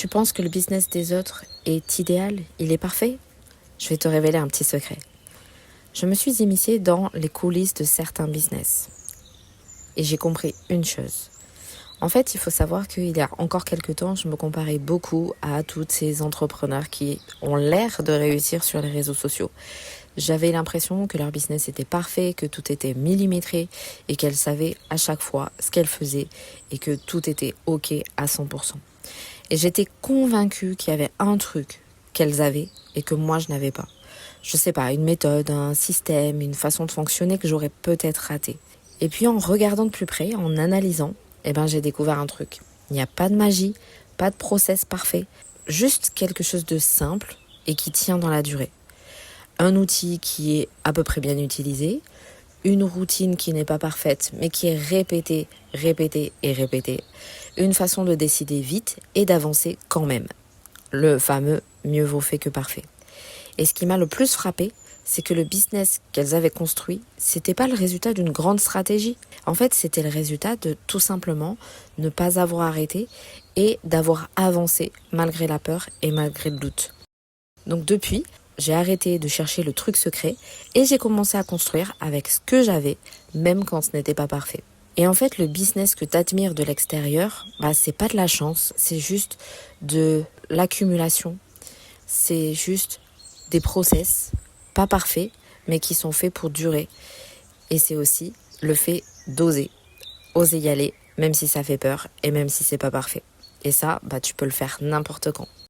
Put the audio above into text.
Tu penses que le business des autres est idéal, il est parfait? Je vais te révéler un petit secret. Je me suis immiscée dans les coulisses de certains business. Et j'ai compris une chose. En fait, il faut savoir qu'il y a encore quelques temps, je me comparais beaucoup à tous ces entrepreneurs qui ont l'air de réussir sur les réseaux sociaux. J'avais l'impression que leur business était parfait, que tout était millimétré et qu'elles savaient à chaque fois ce qu'elles faisaient et que tout était OK à 100%. Et j'étais convaincue qu'il y avait un truc qu'elles avaient et que moi je n'avais pas. Je sais pas, une méthode, un système, une façon de fonctionner que j'aurais peut-être raté. Et puis en regardant de plus près, en analysant, j'ai découvert un truc. Il n'y a pas de magie, pas de process parfait, juste quelque chose de simple et qui tient dans la durée. Un outil qui est à peu près bien utilisé, une routine qui n'est pas parfaite mais qui est répétée, répétée et répétée, une façon de décider vite et d'avancer quand même. Le fameux mieux vaut fait que parfait. Et ce qui m'a le plus frappé, c'est que le business qu'elles avaient construit, c'était pas le résultat d'une grande stratégie. En fait, c'était le résultat de tout simplement ne pas avoir arrêté et d'avoir avancé malgré la peur et malgré le doute. Donc depuis, j'ai arrêté de chercher le truc secret et j'ai commencé à construire avec ce que j'avais, même quand ce n'était pas parfait. Et en fait, le business que tu admires de l'extérieur, c'est pas de la chance, c'est juste de l'accumulation. C'est juste des process, pas parfaits, mais qui sont faits pour durer. Et c'est aussi le fait d'oser. Oser y aller, même si ça fait peur et même si c'est pas parfait. Et ça, tu peux le faire n'importe quand.